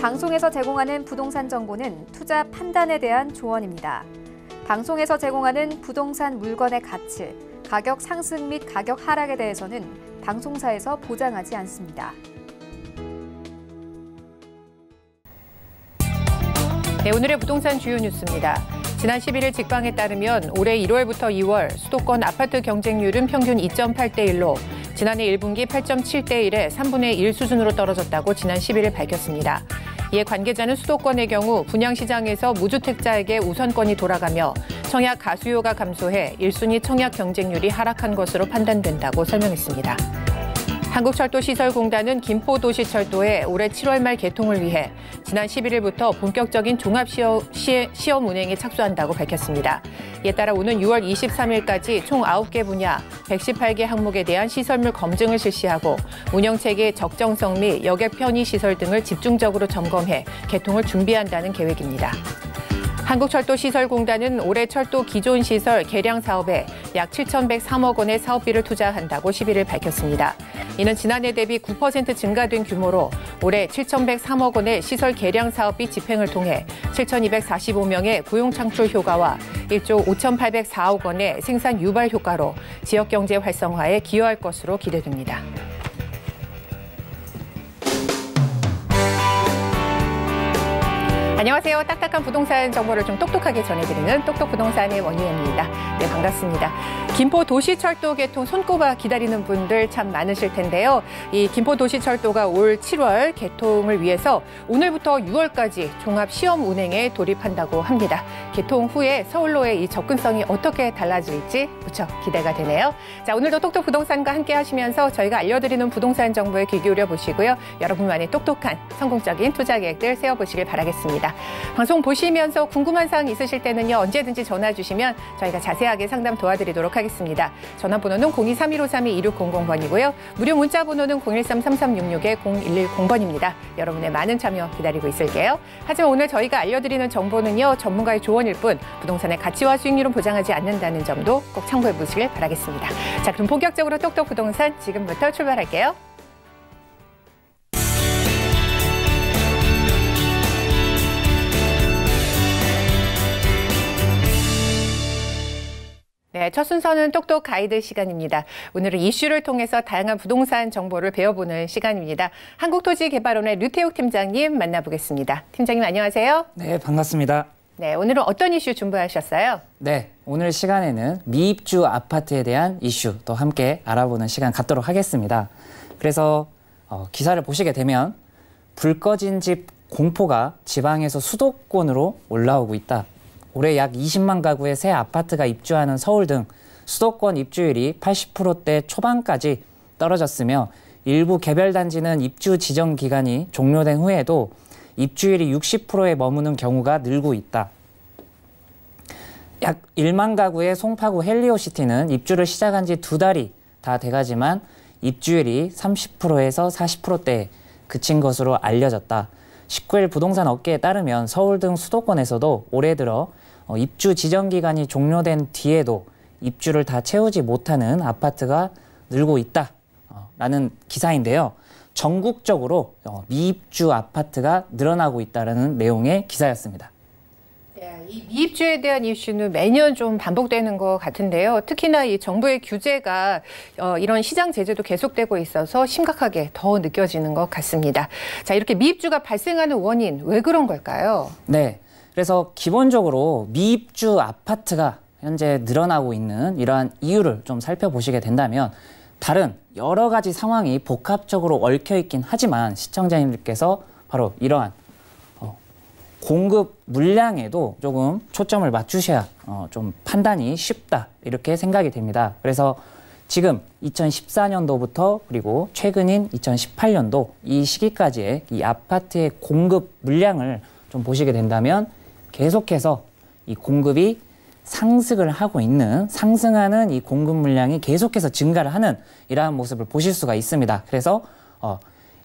방송에서 제공하는 부동산 정보는 투자 판단에 대한 조언입니다. 방송에서 제공하는 부동산 물건의 가치, 가격 상승 및 가격 하락에 대해서는 방송사에서 보장하지 않습니다. 네, 오늘의 부동산 주요 뉴스입니다. 지난 11일 직방에 따르면 올해 1월부터 2월 수도권 아파트 경쟁률은 평균 2.8대 1로 지난해 1분기 8.7대 1의 3분의 1 수준으로 떨어졌다고 지난 11일 밝혔습니다. 이에 관계자는 수도권의 경우 분양시장에서 무주택자에게 우선권이 돌아가며 청약 가수요가 감소해 1순위 청약 경쟁률이 하락한 것으로 판단된다고 설명했습니다. 한국철도시설공단은 김포도시철도에 올해 7월 말 개통을 위해 지난 11일부터 본격적인 종합시험 운행에 착수한다고 밝혔습니다. 이에 따라 오는 6월 23일까지 총 9개 분야 118개 항목에 대한 시설물 검증을 실시하고 운영체계의 적정성 및 여객 편의 시설 등을 집중적으로 점검해 개통을 준비한다는 계획입니다. 한국철도시설공단은 올해 철도 기존 시설 개량 사업에 약 7,103억 원의 사업비를 투자한다고 11일 밝혔습니다. 이는 지난해 대비 9% 증가된 규모로 올해 7,103억 원의 시설 개량 사업비 집행을 통해 7,245명의 고용 창출 효과와 1조 5,804억 원의 생산 유발 효과로 지역 경제 활성화에 기여할 것으로 기대됩니다. 안녕하세요. 딱딱한 부동산 정보를 좀 똑똑하게 전해드리는 똑똑부동산의 원희애입니다. 네, 반갑습니다. 김포도시철도 개통 손꼽아 기다리는 분들 참 많으실 텐데요. 이 김포도시철도가 올 7월 개통을 위해서 오늘부터 6월까지 종합시험 운행에 돌입한다고 합니다. 개통 후에 서울로의 이 접근성이 어떻게 달라질지 무척 기대가 되네요. 자, 오늘도 똑똑부동산과 함께 하시면서 저희가 알려드리는 부동산 정보에 귀 기울여 보시고요. 여러분만의 똑똑한 성공적인 투자 계획들 세워보시길 바라겠습니다. 방송 보시면서 궁금한 사항 있으실 때는요, 언제든지 전화 주시면 저희가 자세하게 상담 도와드리도록 하겠습니다. 전화번호는 0231532600번이고요. 무료 문자 번호는 013-3366-0110번입니다. 여러분의 많은 참여 기다리고 있을게요. 하지만 오늘 저희가 알려드리는 정보는요, 전문가의 조언일 뿐 부동산의 가치와 수익률은 보장하지 않는다는 점도 꼭 참고해 보시길 바라겠습니다. 자, 그럼 본격적으로 똑똑부동산 지금부터 출발할게요. 네, 첫 순서는 똑똑 가이드 시간입니다. 오늘은 이슈를 통해서 다양한 부동산 정보를 배워보는 시간입니다. 한국토지개발원의 류태욱 팀장님 만나보겠습니다. 팀장님 안녕하세요. 네, 반갑습니다. 네, 오늘은 어떤 이슈 준비하셨어요? 네, 오늘 시간에는 미입주 아파트에 대한 이슈 또 함께 알아보는 시간 갖도록 하겠습니다. 그래서 기사를 보시게 되면 불 꺼진 집 공포가 지방에서 수도권으로 올라오고 있다. 올해 약 20만 가구의 새 아파트가 입주하는 서울 등 수도권 입주율이 80%대 초반까지 떨어졌으며 일부 개별단지는 입주 지정 기간이 종료된 후에도 입주율이 60%에 머무는 경우가 늘고 있다. 약 1만 가구의 송파구 헬리오시티는 입주를 시작한 지 2달이 다 돼가지만 입주율이 30%에서 40%대에 그친 것으로 알려졌다. 19일 부동산 업계에 따르면 서울 등 수도권에서도 올해 들어 입주 지정 기간이 종료된 뒤에도 입주를 다 채우지 못하는 아파트가 늘고 있다라는 기사인데요. 전국적으로 미입주 아파트가 늘어나고 있다는 내용의 기사였습니다. 네, 이 미입주에 대한 이슈는 매년 좀 반복되는 것 같은데요. 특히나 이 정부의 규제가 이런 시장 제재도 계속되고 있어서 심각하게 더 느껴지는 것 같습니다. 자, 이렇게 미입주가 발생하는 원인 왜 그런 걸까요? 네, 그래서 기본적으로 미입주 아파트가 현재 늘어나고 있는 이러한 이유를 좀 살펴보시게 된다면 다른 여러 가지 상황이 복합적으로 얽혀 있긴 하지만 시청자님들께서 바로 이러한 공급 물량에도 조금 초점을 맞추셔야 좀 판단이 쉽다 이렇게 생각이 됩니다. 그래서 지금 2014년도부터 그리고 최근인 2018년도 이 시기까지의 이 아파트의 공급 물량을 좀 보시게 된다면 계속해서 이 공급이 상승을 하고 있는, 상승하는 이 공급 물량이 계속해서 증가를 하는 이러한 모습을 보실 수가 있습니다. 그래서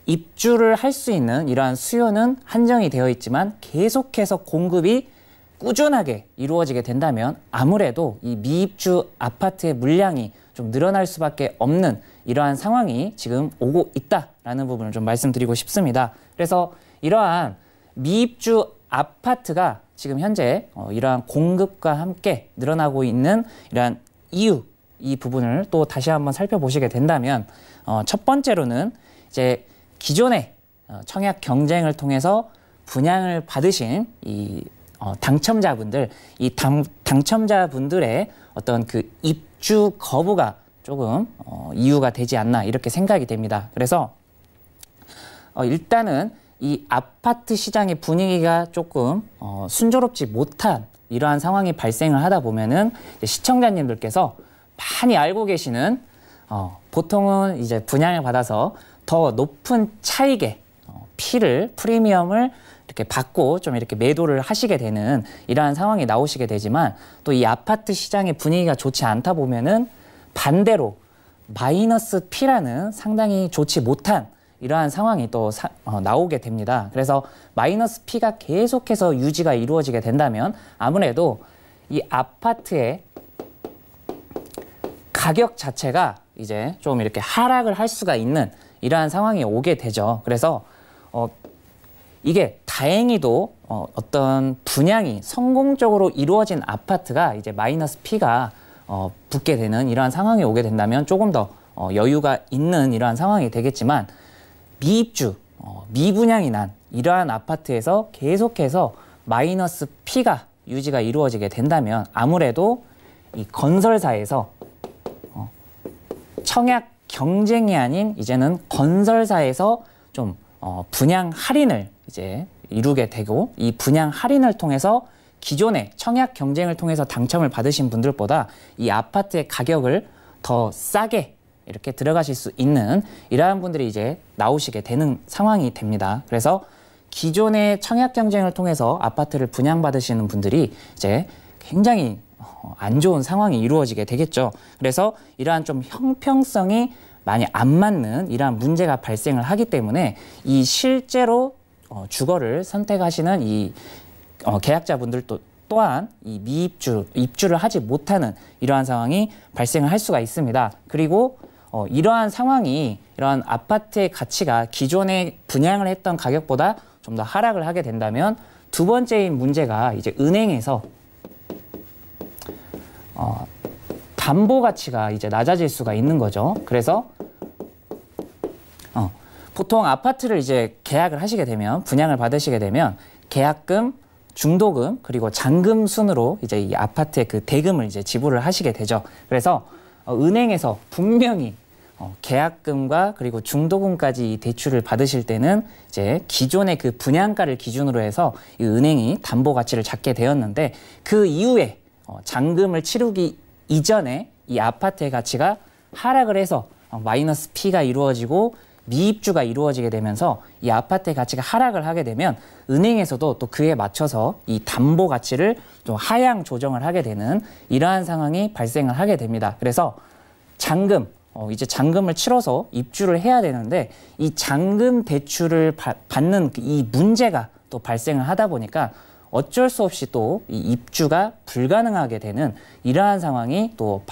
입주를 할 수 있는 이러한 수요는 한정이 되어 있지만 계속해서 공급이 꾸준하게 이루어지게 된다면 아무래도 이 미입주 아파트의 물량이 좀 늘어날 수밖에 없는 이러한 상황이 지금 오고 있다라는 부분을 좀 말씀드리고 싶습니다. 그래서 이러한 미입주 아파트가 지금 현재 이러한 공급과 함께 늘어나고 있는 이러한 이유, 이 부분을 또 다시 한번 살펴보시게 된다면 첫 번째로는 이제 기존의 청약 경쟁을 통해서 분양을 받으신 이 당첨자분들, 이 당첨자분들의 어떤 그 입주 거부가 조금 이유가 되지 않나 이렇게 생각이 됩니다. 그래서 일단은 이 아파트 시장의 분위기가 조금 순조롭지 못한 이러한 상황이 발생을 하다 보면은 시청자님들께서 많이 알고 계시는 보통은 이제 분양을 받아서 더 높은 차익의 프리미엄을 이렇게 받고 좀 이렇게 매도를 하시게 되는 이러한 상황이 나오시게 되지만 또 이 아파트 시장의 분위기가 좋지 않다 보면은 반대로 마이너스 P라는 상당히 좋지 못한 이러한 상황이 또 나오게 됩니다. 그래서 마이너스 P가 계속해서 유지가 이루어지게 된다면 아무래도 이 아파트의 가격 자체가 이제 좀 이렇게 하락을 할 수가 있는 이러한 상황이 오게 되죠. 그래서 이게 다행히도 어떤 분양이 성공적으로 이루어진 아파트가 이제 마이너스 P가 붙게 되는 이러한 상황이 오게 된다면 조금 더 여유가 있는 이러한 상황이 되겠지만 미입주, 미분양이 난 이러한 아파트에서 계속해서 마이너스 P가 유지가 이루어지게 된다면 아무래도 이 건설사에서 청약 경쟁이 아닌 이제는 건설사에서 좀 분양 할인을 이제 이루게 되고 이 분양 할인을 통해서 기존의 청약 경쟁을 통해서 당첨을 받으신 분들보다 이 아파트의 가격을 더 싸게 이렇게 들어가실 수 있는 이러한 분들이 이제 나오시게 되는 상황이 됩니다. 그래서 기존의 청약 경쟁을 통해서 아파트를 분양받으시는 분들이 이제 굉장히 안 좋은 상황이 이루어지게 되겠죠. 그래서 이러한 좀 형평성이 많이 안 맞는 이러한 문제가 발생을 하기 때문에 이 실제로 주거를 선택하시는 이 계약자분들도 또한 이 입주를 하지 못하는 이러한 상황이 발생을 할 수가 있습니다. 그리고 이러한 상황이 이러한 아파트의 가치가 기존에 분양을 했던 가격보다 좀 더 하락을 하게 된다면 두 번째인 문제가 이제 은행에서 담보 가치가 이제 낮아질 수가 있는 거죠. 그래서 보통 아파트를 이제 계약을 하시게 되면 분양을 받으시게 되면 계약금, 중도금 그리고 잔금 순으로 이제 이 아파트의 그 대금을 이제 지불을 하시게 되죠. 그래서 은행에서 분명히 계약금과 그리고 중도금까지 이 대출을 받으실 때는 이제 기존의 그 분양가를 기준으로 해서 이 은행이 담보 가치를 잡게 되었는데 그 이후에 잔금을 치르기 이전에 이 아파트의 가치가 하락을 해서 마이너스 P가 이루어지고 미입주가 이루어지게 되면서 이 아파트의 가치가 하락을 하게 되면 은행에서도 또 그에 맞춰서 이 담보 가치를 좀 하향 조정을 하게 되는 이러한 상황이 발생을 하게 됩니다. 그래서 잔금, 이제 잔금을 치러서 입주를 해야 되는데 이 잔금 대출을 받는 이 문제가 또 발생을 하다 보니까 어쩔 수 없이 또 이 입주가 불가능하게 되는 이러한 상황이 또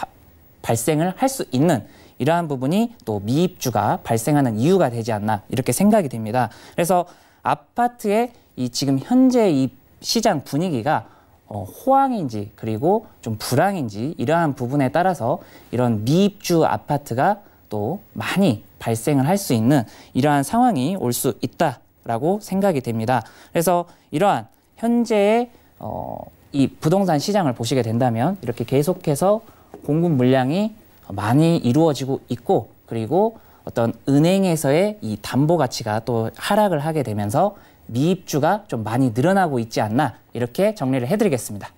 발생을 할 수 있는 이러한 부분이 또 미입주가 발생하는 이유가 되지 않나 이렇게 생각이 됩니다. 그래서 아파트의 이 지금 현재 이 시장 분위기가 호황인지 그리고 좀 불황인지 이러한 부분에 따라서 이런 미입주 아파트가 또 많이 발생을 할 수 있는 이러한 상황이 올 수 있다라고 생각이 됩니다. 그래서 이러한 현재의 이 부동산 시장을 보시게 된다면 이렇게 계속해서 공급 물량이 많이 이루어지고 있고 그리고 어떤 은행에서의 이 담보 가치가 또 하락을 하게 되면서 미입주가 좀 많이 늘어나고 있지 않나 이렇게 정리를 해드리겠습니다.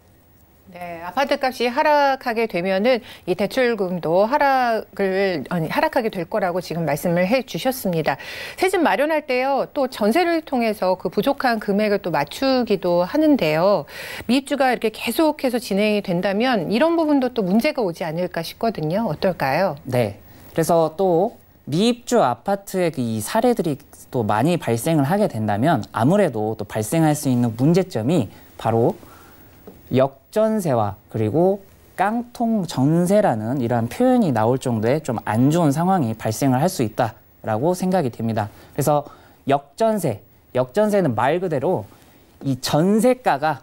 네, 아파트 값이 하락하게 되면은 이 대출금도 하락하게 될 거라고 지금 말씀을 해 주셨습니다. 새 집 마련할 때요, 또 전세를 통해서 그 부족한 금액을 또 맞추기도 하는데요. 미입주가 이렇게 계속해서 진행이 된다면 이런 부분도 또 문제가 오지 않을까 싶거든요. 어떨까요? 네, 그래서 또 미입주 아파트의 이 사례들이 또 많이 발생을 하게 된다면 아무래도 또 발생할 수 있는 문제점이 바로 역전세와 그리고 깡통 전세라는 이러한 표현이 나올 정도의 좀 안 좋은 상황이 발생을 할 수 있다라고 생각이 됩니다. 그래서 역전세는 말 그대로 이 전세가가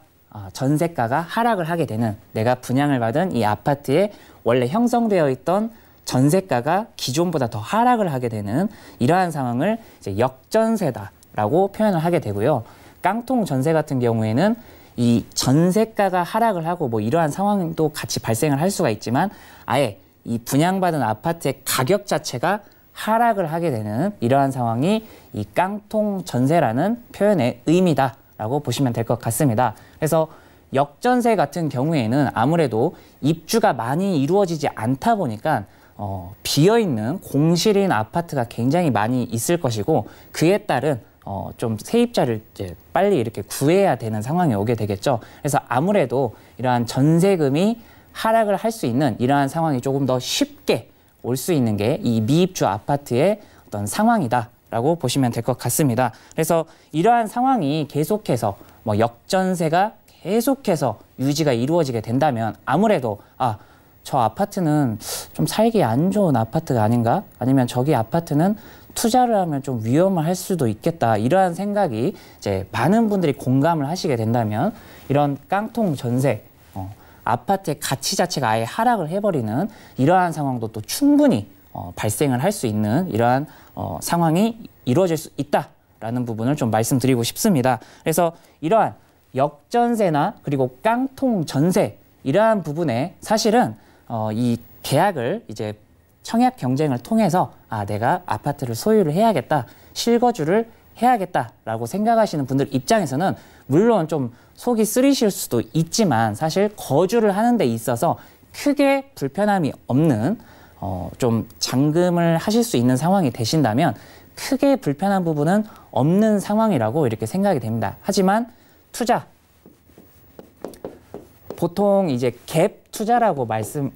하락을 하게 되는, 내가 분양을 받은 이 아파트에 원래 형성되어 있던 전세가가 기존보다 더 하락을 하게 되는 이러한 상황을 이제 역전세다라고 표현을 하게 되고요. 깡통 전세 같은 경우에는 이 전세가가 하락을 하고 뭐 이러한 상황도 같이 발생을 할 수가 있지만, 아예 이 분양받은 아파트의 가격 자체가 하락을 하게 되는 이러한 상황이 이 깡통 전세라는 표현의 의미다라고 보시면 될 것 같습니다. 그래서 역전세 같은 경우에는 아무래도 입주가 많이 이루어지지 않다 보니까 비어있는 공실인 아파트가 굉장히 많이 있을 것이고, 그에 따른 좀 세입자를 이제 빨리 이렇게 구해야 되는 상황이 오게 되겠죠. 그래서 아무래도 이러한 전세금이 하락을 할 수 있는 이러한 상황이 조금 더 쉽게 올 수 있는 게 이 미입주 아파트의 어떤 상황이다라고 보시면 될 것 같습니다. 그래서 이러한 상황이 계속해서 뭐 역전세가 계속해서 유지가 이루어지게 된다면, 아무래도 저 아파트는 좀 살기 안 좋은 아파트가 아닌가? 아니면 저기 아파트는 투자를 하면 좀 위험할 수도 있겠다. 이러한 생각이 이제 많은 분들이 공감을 하시게 된다면, 이런 깡통 전세, 아파트의 가치 자체가 아예 하락을 해버리는 이러한 상황도 또 충분히 발생을 할 수 있는 이러한 상황이 이루어질 수 있다라는 부분을 좀 말씀드리고 싶습니다. 그래서 이러한 역전세나 그리고 깡통 전세, 이러한 부분에 사실은 이 계약을 이제 청약 경쟁을 통해서 내가 아파트를 소유를 해야겠다, 실거주를 해야겠다라고 생각하시는 분들 입장에서는 물론 좀 속이 쓰리실 수도 있지만, 사실 거주를 하는 데 있어서 크게 불편함이 없는, 좀 잔금을 하실 수 있는 상황이 되신다면 크게 불편한 부분은 없는 상황이라고 이렇게 생각이 됩니다. 하지만 투자, 보통 이제 갭 투자라고 말씀을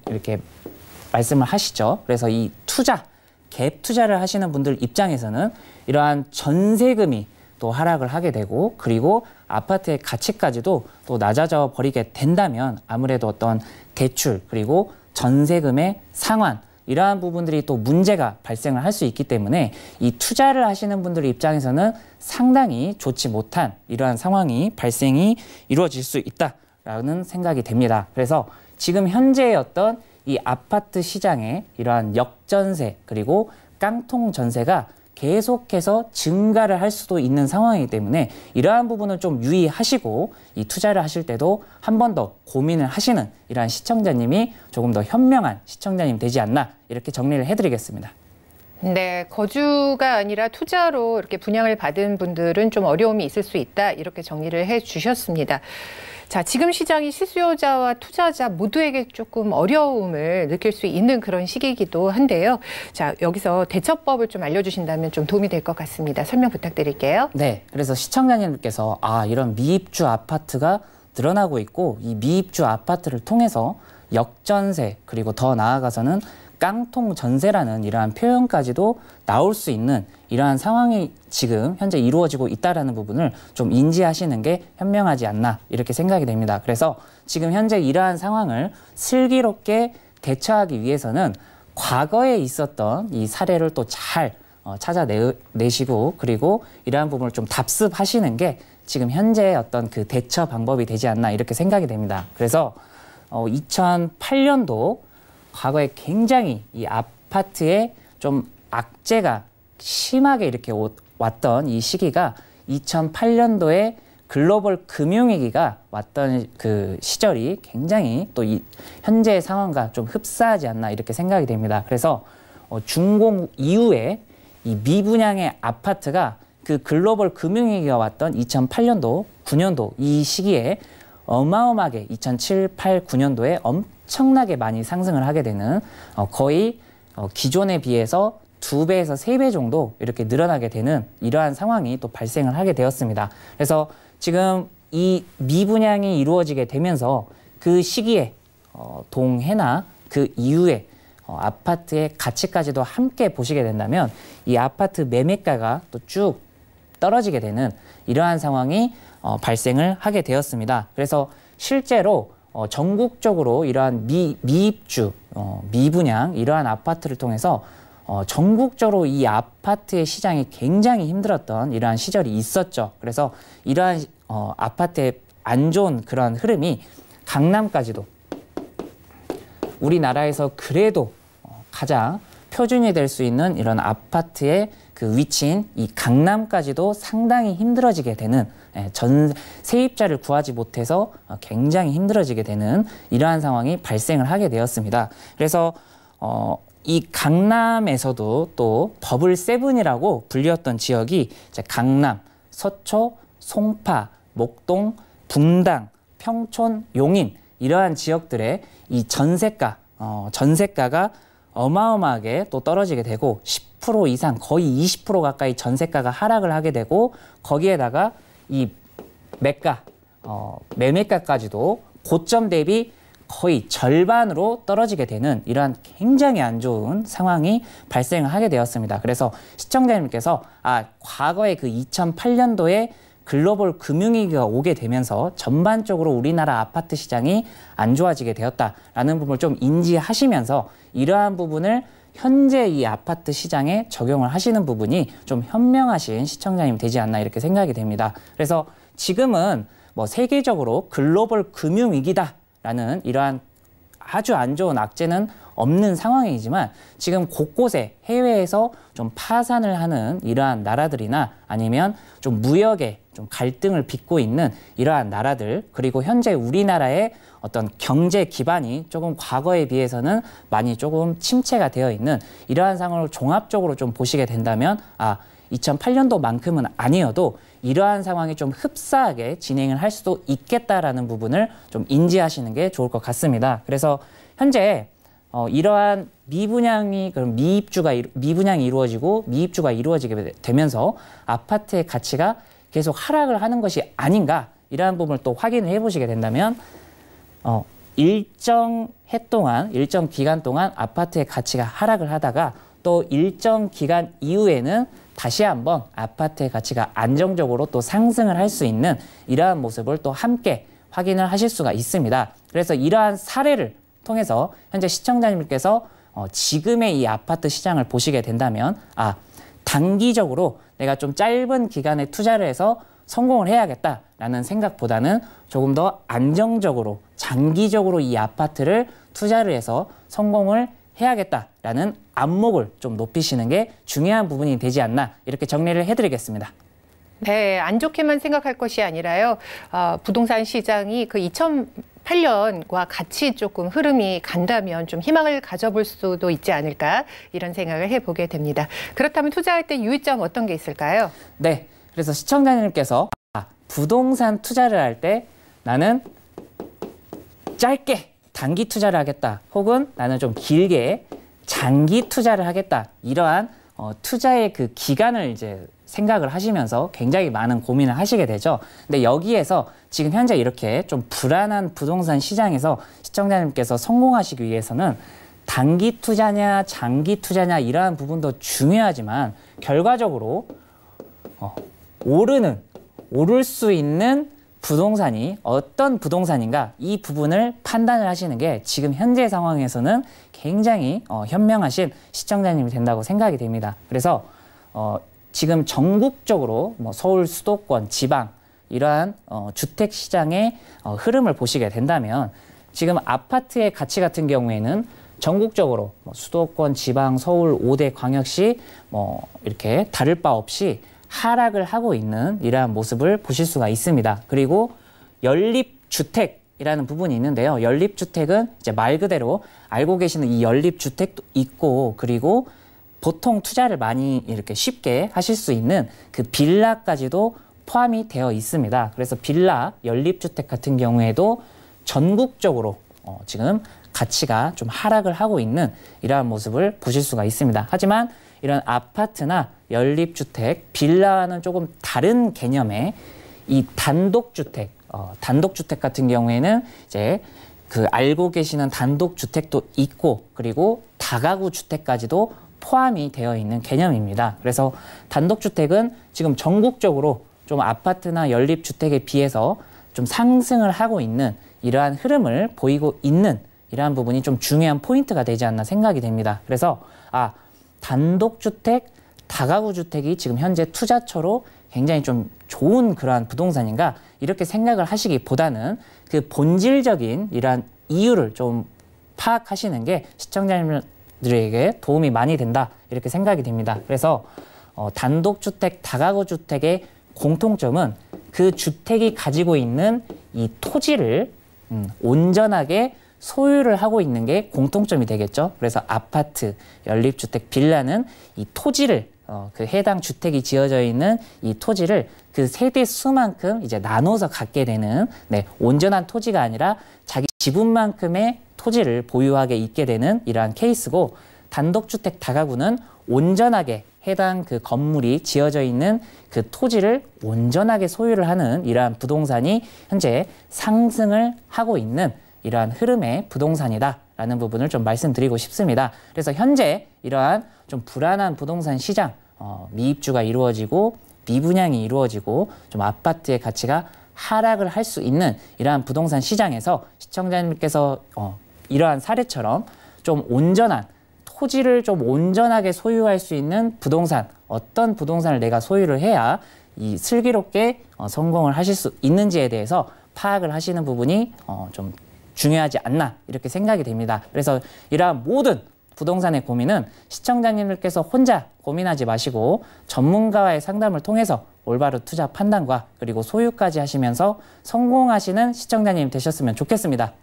하시죠. 그래서 이 투자, 갭 투자를 하시는 분들 입장에서는 이러한 전세금이 또 하락을 하게 되고, 그리고 아파트의 가치까지도 또 낮아져 버리게 된다면, 아무래도 어떤 대출 그리고 전세금의 상환, 이러한 부분들이 또 문제가 발생을 할 수 있기 때문에 이 투자를 하시는 분들 입장에서는 상당히 좋지 못한 이러한 상황이 발생이 이루어질 수 있다라는 생각이 됩니다. 그래서 지금 현재의 어떤 이 아파트 시장의 이러한 역전세 그리고 깡통 전세가 계속해서 증가를 할 수도 있는 상황이기 때문에, 이러한 부분을 좀 유의하시고 이 투자를 하실 때도 한 번 더 고민을 하시는 이러한 시청자님이 조금 더 현명한 시청자님 되지 않나, 이렇게 정리를 해드리겠습니다. 네, 거주가 아니라 투자로 이렇게 분양을 받은 분들은 좀 어려움이 있을 수 있다, 이렇게 정리를 해 주셨습니다. 자, 지금 시장이 실수요자와 투자자 모두에게 조금 어려움을 느낄 수 있는 그런 시기이기도 한데요. 자, 여기서 대처법을 좀 알려주신다면 좀 도움이 될 것 같습니다. 설명 부탁드릴게요. 네, 그래서 시청자님께서 이런 미입주 아파트가 늘어나고 있고, 이 미입주 아파트를 통해서 역전세 그리고 더 나아가서는 깡통 전세라는 이러한 표현까지도 나올 수 있는 이러한 상황이 지금 현재 이루어지고 있다는 부분을 좀 인지하시는 게 현명하지 않나, 이렇게 생각이 됩니다. 그래서 지금 현재 이러한 상황을 슬기롭게 대처하기 위해서는 과거에 있었던 이 사례를 또 잘 찾아내시고, 그리고 이러한 부분을 좀 답습하시는 게 지금 현재 어떤 그 대처 방법이 되지 않나, 이렇게 생각이 됩니다. 그래서 2008년도 과거에 굉장히 이 아파트에 좀 악재가 심하게 이렇게 왔던 이 시기가 2008년도에 글로벌 금융위기가 왔던 그 시절이 굉장히 또 이 현재의 상황과 좀 흡사하지 않나, 이렇게 생각이 됩니다. 그래서 준공 이후에 이 미분양의 아파트가 그 글로벌 금융위기가 왔던 2008년도, 9년도 이 시기에 어마어마하게 2007, 8, 9년도에 엄청나게 많이 상승을 하게 되는, 거의 기존에 비해서 2배에서 3배 정도 이렇게 늘어나게 되는 이러한 상황이 또 발생을 하게 되었습니다. 그래서 지금 이 미분양이 이루어지게 되면서 그 시기에 동해나 그 이후에 아파트의 가치까지도 함께 보시게 된다면, 이 아파트 매매가가 또 쭉 떨어지게 되는 이러한 상황이 발생을 하게 되었습니다. 그래서 실제로 전국적으로 이러한 미입주, 미분양 이러한 아파트를 통해서 전국적으로 이 아파트의 시장이 굉장히 힘들었던 이러한 시절이 있었죠. 그래서 이러한 아파트의 안 좋은 그런 흐름이 강남까지도 우리나라에서 그래도 가장 표준이 될 수 있는 이런 아파트의 그 위치인 이 강남까지도 상당히 힘들어지게 되는 전 세입자를 구하지 못해서 굉장히 힘들어지게 되는 이러한 상황이 발생을 하게 되었습니다. 그래서 이 강남에서도 또 버블 세븐이라고 불렸던 지역이 이제 강남, 서초, 송파, 목동, 분당, 평촌, 용인 이러한 지역들의 이 전세가가 어마어마하게 또 떨어지게 되고 10% 이상 거의 20% 가까이 전세가가 하락을 하게 되고 거기에다가 이 매매가까지도 고점 대비 거의 절반으로 떨어지게 되는 이러한 굉장히 안 좋은 상황이 발생을 하게 되었습니다. 그래서 시청자님께서 과거에 그 2008년도에 글로벌 금융위기가 오게 되면서 전반적으로 우리나라 아파트 시장이 안 좋아지게 되었다라는 부분을 좀 인지하시면서 이러한 부분을 현재 이 아파트 시장에 적용을 하시는 부분이 좀 현명하신 시청자님이 되지 않나 이렇게 생각이 됩니다. 그래서 지금은 뭐 세계적으로 글로벌 금융위기다라는 이러한 아주 안 좋은 악재는 없는 상황이지만 지금 곳곳에 해외에서 좀 파산을 하는 이러한 나라들이나 아니면 좀 무역에 좀 갈등을 빚고 있는 이러한 나라들 그리고 현재 우리나라의 어떤 경제 기반이 조금 과거에 비해서는 많이 조금 침체가 되어 있는 이러한 상황을 종합적으로 좀 보시게 된다면 2008년도만큼은 아니어도 이러한 상황이 좀 흡사하게 진행을 할 수도 있겠다라는 부분을 좀 인지하시는 게 좋을 것 같습니다. 그래서 현재 이러한 미분양이 이루어지고 미입주가 이루어지게 되면서 아파트의 가치가 계속 하락을 하는 것이 아닌가 이러한 부분을 또 확인을 해보시게 된다면 일정 기간 동안 아파트의 가치가 하락을 하다가 또 일정 기간 이후에는 다시 한번 아파트의 가치가 안정적으로 또 상승을 할 수 있는 이러한 모습을 또 함께 확인을 하실 수가 있습니다. 그래서 이러한 사례를 통해서 현재 시청자님께서 지금의 이 아파트 시장을 보시게 된다면 단기적으로 내가 좀 짧은 기간에 투자를 해서 성공을 해야겠다라는 생각보다는 조금 더 안정적으로 장기적으로 이 아파트를 투자를 해서 성공을 해야겠다라는 안목을 좀 높이시는 게 중요한 부분이 되지 않나 이렇게 정리를 해드리겠습니다. 네, 안 좋게만 생각할 것이 아니라요. 부동산 시장이 그 2008년과 같이 조금 흐름이 간다면 좀 희망을 가져볼 수도 있지 않을까 이런 생각을 해보게 됩니다. 그렇다면 투자할 때 유의점 어떤 게 있을까요? 네, 그래서 시청자님께서 부동산 투자를 할 때 나는 짧게 단기 투자를 하겠다 혹은 나는 좀 길게 장기 투자를 하겠다 이러한 투자의 그 기간을 이제 생각을 하시면서 굉장히 많은 고민을 하시게 되죠. 근데 여기에서 지금 현재 이렇게 좀 불안한 부동산 시장에서 시청자님께서 성공하시기 위해서는 단기 투자냐 장기 투자냐 이러한 부분도 중요하지만 결과적으로 오를 수 있는 부동산이 어떤 부동산인가 이 부분을 판단을 하시는 게 지금 현재 상황에서는 굉장히 현명하신 시청자님이 된다고 생각이 됩니다. 그래서 지금 전국적으로 서울 수도권, 지방 이러한 주택 시장의 흐름을 보시게 된다면 지금 아파트의 가치 같은 경우에는 전국적으로 수도권, 지방, 서울 5대 광역시 이렇게 다를 바 없이 하락을 하고 있는 이러한 모습을 보실 수가 있습니다. 그리고 연립주택이라는 부분이 있는데요. 연립주택은 이제 말 그대로 알고 계시는 이 연립주택도 있고 그리고 보통 투자를 많이 이렇게 쉽게 하실 수 있는 그 빌라까지도 포함이 되어 있습니다. 그래서 빌라, 연립주택 같은 경우에도 전국적으로 지금 가치가 좀 하락을 하고 있는 이러한 모습을 보실 수가 있습니다. 하지만 이런 아파트나 연립주택, 빌라와는 조금 다른 개념의 이 단독주택, 단독주택 같은 경우에는 이제 그 알고 계시는 단독주택도 있고 그리고 다가구 주택까지도 포함이 되어 있는 개념입니다. 그래서 단독주택은 지금 전국적으로 좀 아파트나 연립주택에 비해서 좀 상승을 하고 있는 이러한 흐름을 보이고 있는 이러한 부분이 좀 중요한 포인트가 되지 않나 생각이 됩니다. 그래서 단독주택, 다가구 주택이 지금 현재 투자처로 굉장히 좀 좋은 그러한 부동산인가 이렇게 생각을 하시기보다는 그 본질적인 이러한 이유를 좀 파악하시는 게 시청자님들에게 도움이 많이 된다 이렇게 생각이 됩니다. 그래서 단독주택, 다가구 주택의 공통점은 그 주택이 가지고 있는 이 토지를 온전하게 소유를 하고 있는 게 공통점이 되겠죠. 그래서 아파트, 연립주택, 빌라는 이 토지를 그 해당 주택이 지어져 있는 이 토지를 그 세대 수만큼 이제 나눠서 갖게 되는 온전한 토지가 아니라 자기 지분만큼의 토지를 보유하게 있게 되는 이러한 케이스고, 단독주택 다가구는 온전하게 해당 그 건물이 지어져 있는 그 토지를 온전하게 소유를 하는 이러한 부동산이 현재 상승을 하고 있는 이러한 흐름의 부동산이다라는 부분을 좀 말씀드리고 싶습니다. 그래서 현재 이러한 좀 불안한 부동산 시장, 미입주가 이루어지고 미분양이 이루어지고 좀 아파트의 가치가 하락을 할 수 있는 이러한 부동산 시장에서 시청자님께서 이러한 사례처럼 좀 온전한 토지를 좀 온전하게 소유할 수 있는 부동산, 어떤 부동산을 내가 소유를 해야 이 슬기롭게 성공을 하실 수 있는지에 대해서 파악을 하시는 부분이 좀 중요하지 않나 이렇게 생각이 됩니다. 그래서 이러한 모든 부동산의 고민은 시청자님들께서 혼자 고민하지 마시고 전문가와의 상담을 통해서 올바른 투자 판단과 그리고 소유까지 하시면서 성공하시는 시청자님 되셨으면 좋겠습니다.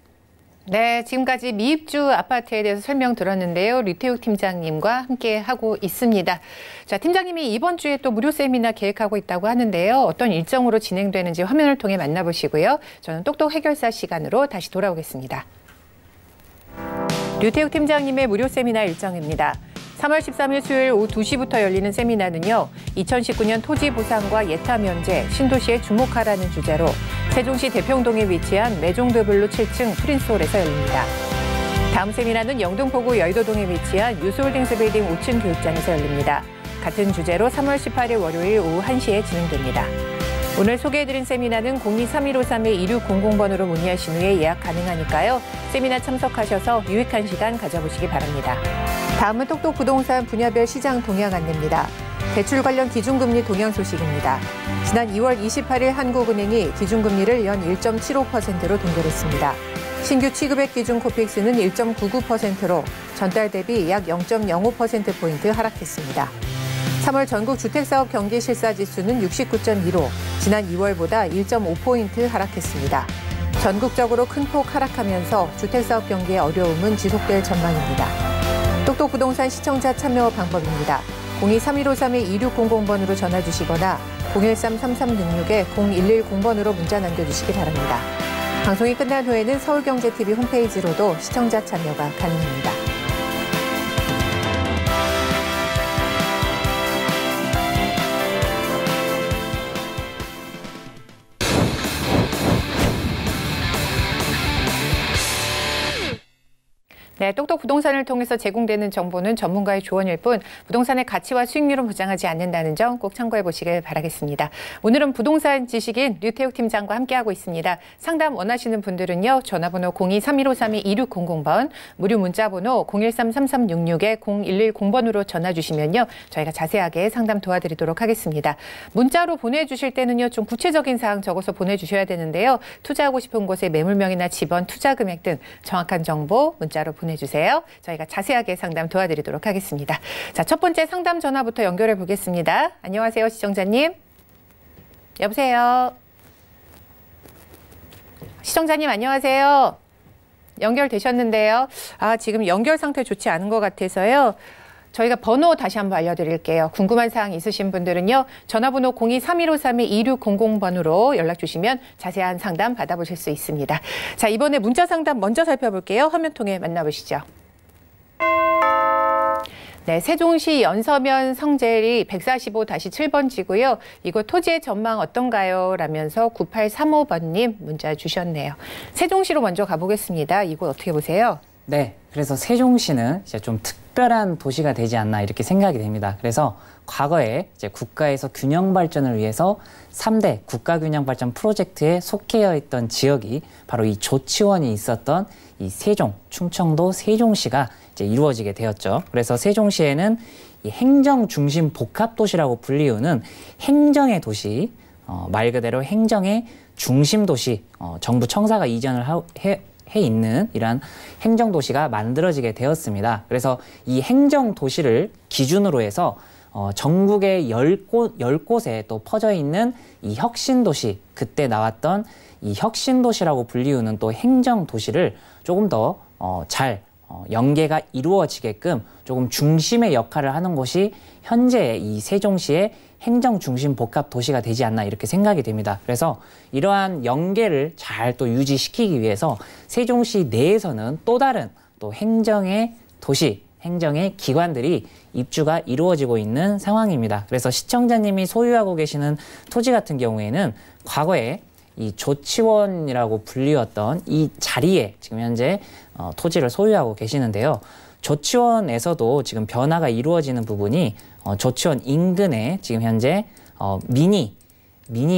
네, 지금까지 미입주 아파트에 대해서 설명 들었는데요. 류태욱 팀장님과 함께 하고 있습니다. 자, 팀장님이 이번 주에 또 무료 세미나 계획하고 있다고 하는데요. 어떤 일정으로 진행되는지 화면을 통해 만나보시고요. 저는 똑똑 해결사 시간으로 다시 돌아오겠습니다. 류태욱 팀장님의 무료 세미나 일정입니다. 3월 13일 수요일 오후 2시부터 열리는 세미나는요. 2019년 토지 보상과 예타 면제, 신도시에 주목하라는 주제로 세종시 대평동에 위치한 메종드블루 7층 프린스홀에서 열립니다. 다음 세미나는 영등포구 여의도동에 위치한 유스홀딩스 빌딩 5층 교육장에서 열립니다. 같은 주제로 3월 18일 월요일 오후 1시에 진행됩니다. 오늘 소개해드린 세미나는 023153-2600번으로 문의하신 후에 예약 가능하니까요. 세미나 참석하셔서 유익한 시간 가져보시기 바랍니다. 다음은 똑똑 부동산 분야별 시장 동향 안내입니다. 대출 관련 기준금리 동향 소식입니다. 지난 2월 28일 한국은행이 기준금리를 연 1.75%로 동결했습니다. 신규 취급액 기준 코픽스는 1.99%로 전달 대비 약 0.05%포인트 하락했습니다. 3월 전국 주택사업 경기 실사지수는 69.2로 지난 2월보다 1.5포인트 하락했습니다. 전국적으로 큰 폭 하락하면서 주택사업 경기의 어려움은 지속될 전망입니다. 똑똑 부동산 시청자 참여 방법입니다. 023153-2600번으로 전화 주시거나 013-3366-0110번으로 문자 남겨주시기 바랍니다. 방송이 끝난 후에는 서울경제TV 홈페이지로도 시청자 참여가 가능합니다. 네, 똑똑 부동산을 통해서 제공되는 정보는 전문가의 조언일 뿐 부동산의 가치와 수익률은 보장하지 않는다는 점 꼭 참고해 보시길 바라겠습니다. 오늘은 부동산 지식인 류태욱 팀장과 함께하고 있습니다. 상담 원하시는 분들은요. 전화번호 023153-2600번, 무료 문자번호 013-3366-0110번으로 전화 주시면요. 저희가 자세하게 상담 도와드리도록 하겠습니다. 문자로 보내주실 때는요. 좀 구체적인 사항 적어서 보내주셔야 되는데요. 투자하고 싶은 곳의 매물명이나 집원, 투자 금액 등 정확한 정보 문자로 보내주세요. 저희가 자세하게 상담 도와드리도록 하겠습니다. 자, 첫 번째 상담 전화부터 연결해 보겠습니다. 안녕하세요, 시청자님. 여보세요. 시청자님 안녕하세요. 연결되셨는데요. 지금 연결 상태 좋지 않은 것 같아서요. 저희가 번호 다시 한번 알려드릴게요. 궁금한 사항 있으신 분들은요. 전화번호 023153-2600번으로 연락 주시면 자세한 상담 받아보실 수 있습니다. 자, 이번에 문자 상담 먼저 살펴볼게요. 화면 통해 만나보시죠. 네, 세종시 연서면 성재리 145-7번지고요. 이곳 토지의 전망 어떤가요? 라면서 9835번님 문자 주셨네요. 세종시로 먼저 가보겠습니다. 이곳 어떻게 보세요? 네, 그래서 세종시는 이제 좀 특별한 도시가 되지 않나 이렇게 생각이 됩니다. 그래서 과거에 이제 국가에서 균형 발전을 위해서 3대 국가균형발전 프로젝트에 속해 있던 지역이 바로 이 조치원이 있었던 이 세종, 충청도 세종시가 이제 이루어지게 되었죠. 그래서 세종시에는 이 행정 중심 복합 도시라고 불리우는 행정의 도시, 말 그대로 행정의 중심 도시, 정부 청사가 이전을 해 있는 이러한 행정 도시가 만들어지게 되었습니다. 그래서 이 행정 도시를 기준으로 해서 전국의 10곳에 또 퍼져 있는 이 혁신 도시, 그때 나왔던 이 혁신 도시라고 불리우는 또 행정 도시를 조금 더 잘 연계가 이루어지게끔 조금 중심의 역할을 하는 곳이 현재 이 세종시의 행정 중심 복합 도시가 되지 않나 이렇게 생각이 됩니다. 그래서 이러한 연계를 잘 또 유지시키기 위해서 세종시 내에서는 또 다른 또 행정의 도시, 행정의 기관들이 입주가 이루어지고 있는 상황입니다. 그래서 시청자님이 소유하고 계시는 토지 같은 경우에는 과거에 이 조치원이라고 불리웠던 이 자리에 지금 현재 토지를 소유하고 계시는데요. 조치원에서도 지금 변화가 이루어지는 부분이 조치원 인근에 지금 현재 미니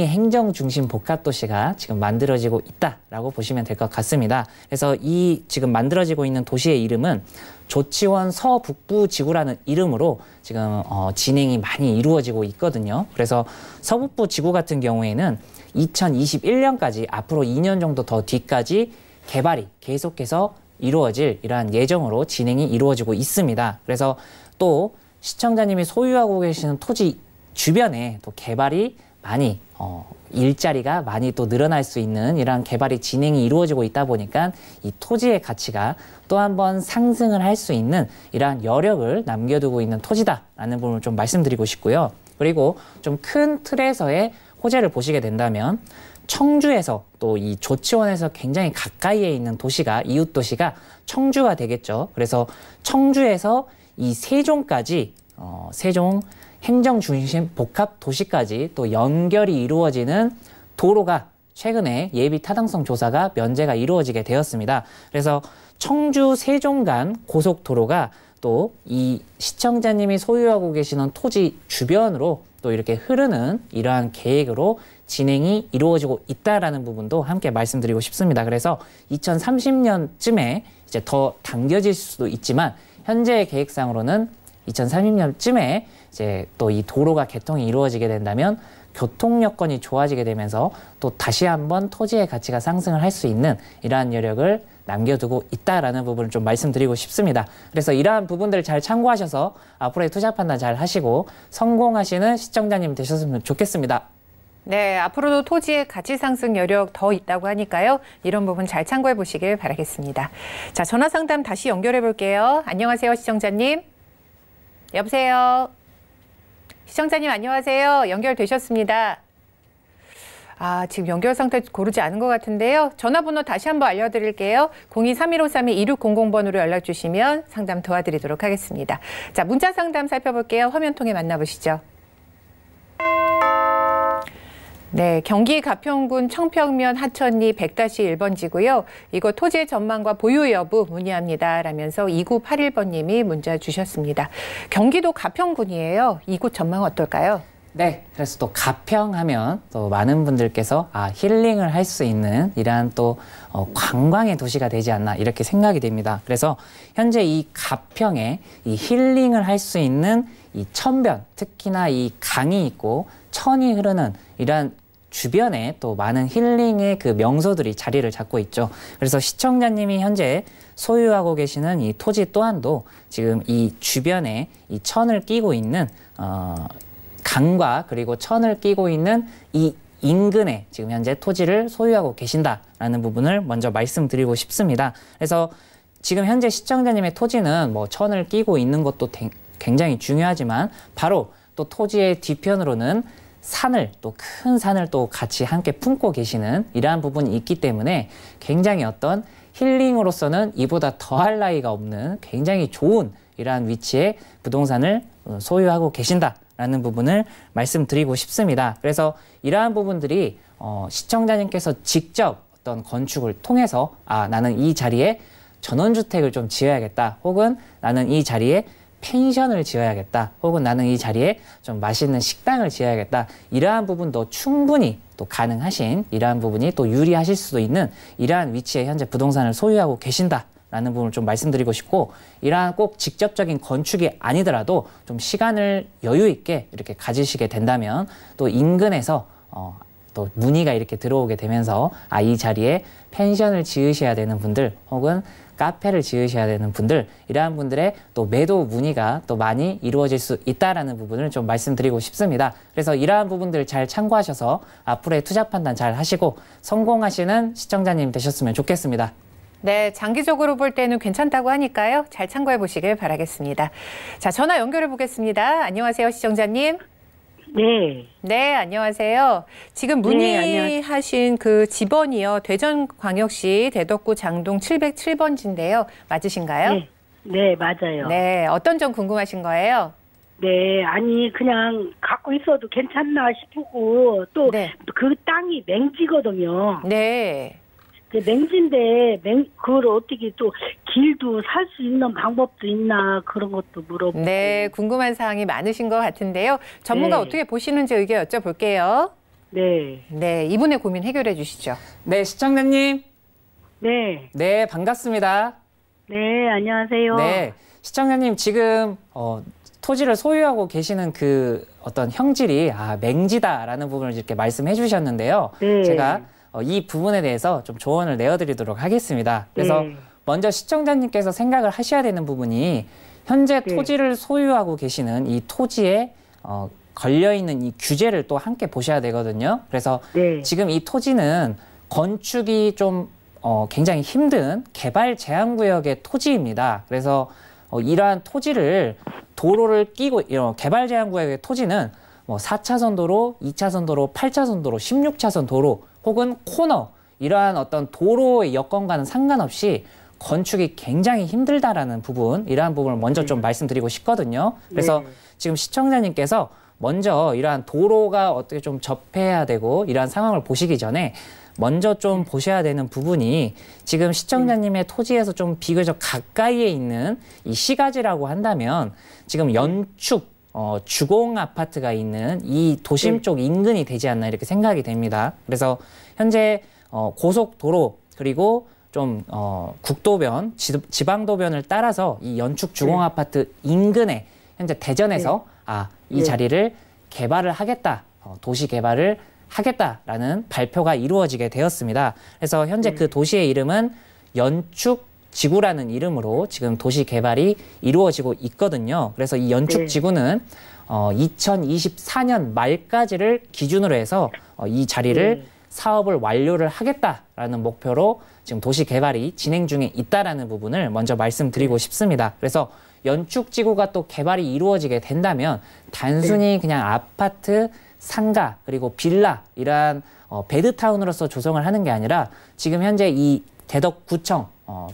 행정 중심 복합 도시가 지금 만들어지고 있다라고 보시면 될 것 같습니다. 그래서 이 지금 만들어지고 있는 도시의 이름은 조치원 서북부 지구라는 이름으로 지금 진행이 많이 이루어지고 있거든요. 그래서 서북부 지구 같은 경우에는 2021년까지 앞으로 2년 정도 더 뒤까지 개발이 계속해서 이루어질 이러한 예정으로 진행이 이루어지고 있습니다. 그래서 또 시청자님이 소유하고 계시는 토지 주변에 또 개발이 많이 일자리가 많이 또 늘어날 수 있는 이러한 개발이 진행이 이루어지고 있다 보니까 이 토지의 가치가 또 한번 상승을 할 수 있는 이러한 여력을 남겨두고 있는 토지다라는 부분을 좀 말씀드리고 싶고요. 그리고 좀 큰 틀에서의 호재를 보시게 된다면 청주에서 또 이 조치원에서 굉장히 가까이에 있는 도시가 이웃 도시가 청주가 되겠죠. 그래서 청주에서 이 세종까지 세종 행정중심 복합 도시까지 또 연결이 이루어지는 도로가 최근에 예비 타당성 조사가 면제가 이루어지게 되었습니다. 그래서 청주 세종 간 고속도로가 또 이 시청자님이 소유하고 계시는 토지 주변으로 또 이렇게 흐르는 이러한 계획으로 진행이 이루어지고 있다라는 부분도 함께 말씀드리고 싶습니다. 그래서 2030년쯤에 이제 더 당겨질 수도 있지만 현재의 계획상으로는 2030년쯤에 이제 또 이 도로가 개통이 이루어지게 된다면 교통 여건이 좋아지게 되면서 또 다시 한번 토지의 가치가 상승을 할 수 있는 이러한 여력을 남겨두고 있다라는 부분을 좀 말씀드리고 싶습니다. 그래서 이러한 부분들을 잘 참고하셔서 앞으로의 투자 판단 잘 하시고 성공하시는 시청자님 되셨으면 좋겠습니다. 네, 앞으로도 토지의 가치 상승 여력 더 있다고 하니까요. 이런 부분 잘 참고해 보시길 바라겠습니다. 자, 전화 상담 다시 연결해 볼게요. 안녕하세요, 시청자님. 여보세요. 시청자님 안녕하세요. 연결되셨습니다. 지금 연결 상태 고르지 않은 것 같은데요. 전화번호 다시 한번 알려드릴게요. 023153-2600번으로 연락 주시면 상담 도와드리도록 하겠습니다. 자, 문자 상담 살펴볼게요. 화면 통해 만나보시죠. 네, 경기 가평군 청평면 하천리 100-1번지고요. 이곳 토지의 전망과 보유 여부 문의합니다. 라면서 2981번님이 문자 주셨습니다. 경기도 가평군이에요. 이곳 전망 어떨까요? 네, 그래서 또 가평하면 또 많은 분들께서 힐링을 할 수 있는 이러한 또 관광의 도시가 되지 않나 이렇게 생각이 됩니다. 그래서 현재 이 가평에 이 힐링을 할 수 있는 이 천변, 특히나 이 강이 있고 천이 흐르는 이러한 주변에 또 많은 힐링의 그 명소들이 자리를 잡고 있죠. 그래서 시청자님이 현재 소유하고 계시는 이 토지 또한도 지금 이 주변에 이 천을 끼고 있는 강과 그리고 천을 끼고 있는 이 인근에 지금 현재 토지를 소유하고 계신다라는 부분을 먼저 말씀드리고 싶습니다. 그래서 지금 현재 시청자님의 토지는 뭐 천을 끼고 있는 것도 굉장히 중요하지만 바로 또 토지의 뒤편으로는 산을 또 큰 산을 또 같이 함께 품고 계시는 이러한 부분이 있기 때문에 굉장히 어떤 힐링으로서는 이보다 더할 나위가 없는 굉장히 좋은 이러한 위치에 부동산을 소유하고 계신다라는 부분을 말씀드리고 싶습니다. 그래서 이러한 부분들이 시청자님께서 직접 어떤 건축을 통해서 나는 이 자리에 전원주택을 좀 지어야겠다, 혹은 나는 이 자리에 펜션을 지어야겠다, 혹은 나는 이 자리에 좀 맛있는 식당을 지어야겠다, 이러한 부분도 충분히 또 가능하신, 이러한 부분이 또 유리하실 수도 있는 이러한 위치에 현재 부동산을 소유하고 계신다 라는 부분을 좀 말씀드리고 싶고, 이러한 꼭 직접적인 건축이 아니더라도 좀 시간을 여유 있게 이렇게 가지시게 된다면 또 인근에서 또 문의가 이렇게 들어오게 되면서 이 자리에 펜션을 지으셔야 되는 분들 혹은 카페를 지으셔야 되는 분들, 이러한 분들의 또 매도 문의가 또 많이 이루어질 수 있다라는 부분을 좀 말씀드리고 싶습니다. 그래서 이러한 부분들 잘 참고하셔서 앞으로의 투자 판단 잘 하시고 성공하시는 시청자님 되셨으면 좋겠습니다. 네, 장기적으로 볼 때는 괜찮다고 하니까요. 잘 참고해 보시길 바라겠습니다. 자, 전화 연결해 보겠습니다. 안녕하세요, 시청자님. 네. 네, 안녕하세요. 지금 문의하신 그 집원이요. 대전광역시 대덕구 장동 707번지인데요. 맞으신가요? 네. 네, 맞아요. 네, 어떤 점 궁금하신 거예요? 네, 아니 그냥 갖고 있어도 괜찮나 싶고 또 그 땅이 맹지거든요. 네. 맹지인데 그걸 어떻게 또 길도 살 수 있는 방법도 있나 그런 것도 물어보고. 네, 궁금한 사항이 많으신 것 같은데요. 전문가 네. 어떻게 보시는지 의견 여쭤볼게요. 네. 네, 이분의 고민 해결해 주시죠. 네, 시청자님. 네. 네, 반갑습니다. 네, 안녕하세요. 네, 시청자님 지금 토지를 소유하고 계시는 그 어떤 형질이 맹지다라는 부분을 이렇게 말씀해 주셨는데요. 네. 제가 이 부분에 대해서 좀 조언을 내어드리도록 하겠습니다. 그래서 네. 먼저 시청자님께서 생각을 하셔야 되는 부분이 현재 네. 토지를 소유하고 계시는 이 토지에 걸려있는 이 규제를 또 함께 보셔야 되거든요. 그래서 네. 지금 이 토지는 건축이 좀 굉장히 힘든 개발 제한구역의 토지입니다. 그래서 이러한 토지를 도로를 끼고 개발 제한구역의 토지는 뭐 4차선 도로, 2차선 도로, 8차선 도로, 16차선 도로 혹은 코너, 이러한 어떤 도로의 여건과는 상관없이 건축이 굉장히 힘들다라는 부분, 이러한 부분을 먼저 좀 말씀드리고 싶거든요. 그래서 지금 시청자님께서 먼저 이러한 도로가 어떻게 좀 접해야 되고 이러한 상황을 보시기 전에 먼저 좀 보셔야 되는 부분이 지금 시청자님의 토지에서 좀 비교적 가까이에 있는 이 시가지라고 한다면 지금 연축 주공 아파트가 있는 이 도심 쪽 인근이 되지 않나 이렇게 생각이 됩니다. 그래서 현재 고속도로 그리고 좀 국도변, 지방도변을 따라서 이 연축 주공 아파트 인근에 현재 대전에서 이 자리를 개발을 하겠다, 도시 개발을 하겠다라는 발표가 이루어지게 되었습니다. 그래서 현재 그 도시의 이름은 연축지구라는 이름으로 지금 도시 개발이 이루어지고 있거든요. 그래서 이 연축지구는 2024년 말까지를 기준으로 해서 이 자리를 사업을 완료를 하겠다라는 목표로 지금 도시 개발이 진행 중에 있다라는 부분을 먼저 말씀드리고 싶습니다. 그래서 연축지구가 또 개발이 이루어지게 된다면 단순히 그냥 아파트, 상가, 그리고 빌라 이러한 베드타운으로서 조성을 하는 게 아니라 지금 현재 이 대덕구청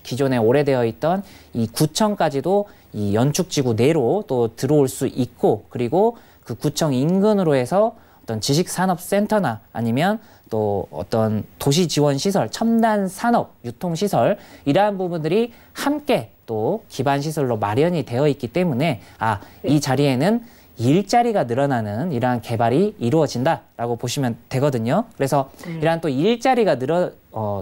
기존에 오래되어 있던 이 구청까지도 이 연축지구 내로 또 들어올 수 있고, 그리고 그 구청 인근으로 해서 어떤 지식산업센터나 아니면 또 어떤 도시지원시설, 첨단산업, 유통시설 이러한 부분들이 함께 또 기반시설로 마련이 되어 있기 때문에 이 자리에는 일자리가 늘어나는 이러한 개발이 이루어진다라고 보시면 되거든요. 그래서 이러한 또 일자리가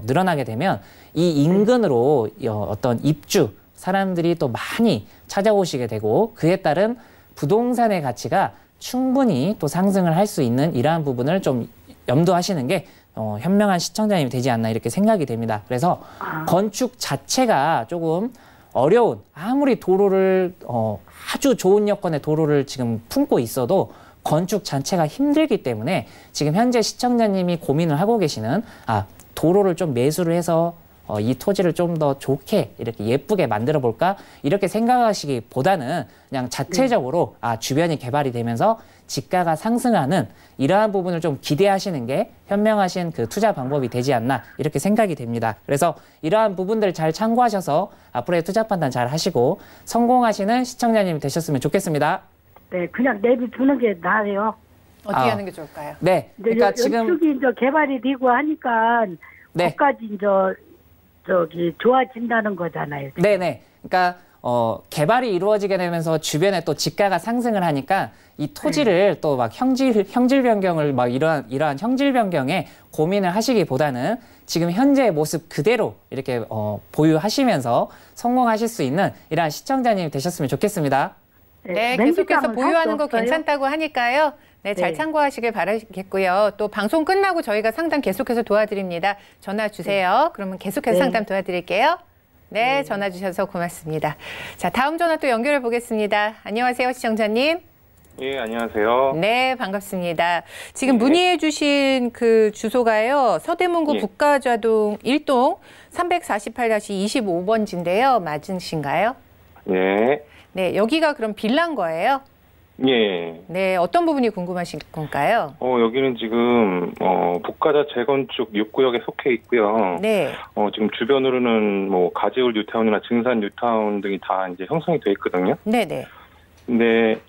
늘어나게 되면 이 인근으로 어떤 입주, 사람들이 또 많이 찾아오시게 되고 그에 따른 부동산의 가치가 충분히 또 상승을 할 수 있는 이러한 부분을 좀 염두하시는 게 현명한 시청자님이 되지 않나 이렇게 생각이 됩니다. 그래서 건축 자체가 조금 어려운, 아무리 도로를 아주 좋은 여건의 도로를 지금 품고 있어도 건축 자체가 힘들기 때문에 지금 현재 시청자님이 고민을 하고 계시는 도로를 좀 매수를 해서 이 토지를 좀 더 좋게 이렇게 예쁘게 만들어 볼까 이렇게 생각하시기보다는 그냥 자체적으로 주변이 개발이 되면서 지가가 상승하는 이러한 부분을 좀 기대하시는 게 현명하신 그 투자 방법이 되지 않나 이렇게 생각이 됩니다. 그래서 이러한 부분들 잘 참고하셔서 앞으로의 투자 판단 잘 하시고 성공하시는 시청자님이 되셨으면 좋겠습니다. 네, 그냥 내비두는 게 나아요. 어떻게 하는 게 좋을까요? 네, 그러니까 지금 연축이 이제 개발이 되고 하니까 거기까지 이제 좋아진다는 거잖아요. 네네. 그러니까 개발이 이루어지게 되면서 주변에 또 지가가 상승을 하니까 이 토지를 또 막 형질 변경을 막 이러한 형질 변경에 고민을 하시기보다는 지금 현재의 모습 그대로 이렇게 보유하시면서 성공하실 수 있는 이러한 시청자님 되셨으면 좋겠습니다. 네, 계속해서 보유하는 거 없어요? 괜찮다고 하니까요. 네, 잘 네. 참고하시길 바라겠고요. 또 방송 끝나고 저희가 상담 계속해서 도와드립니다. 전화 주세요. 그러면 계속해서 네. 상담 도와드릴게요. 네, 전화 주셔서 고맙습니다. 자, 다음 전화 또 연결해 보겠습니다. 안녕하세요, 시청자님. 예, 안녕하세요. 네, 반갑습니다. 지금 네. 문의해 주신 그 주소가요. 서대문구 예. 북가좌동 1동 348-25번지인데요. 맞으신가요? 예. 네, 여기가 그럼 빌라인 거예요? 예. 네, 어떤 부분이 궁금하신 건가요? 여기는 지금, 북가자 재건축 6구역에 속해 있고요. 네. 지금 주변으로는 뭐, 가재울 뉴타운이나 증산 뉴타운 등이 다 이제 형성이 돼 있거든요. 네네. 근데,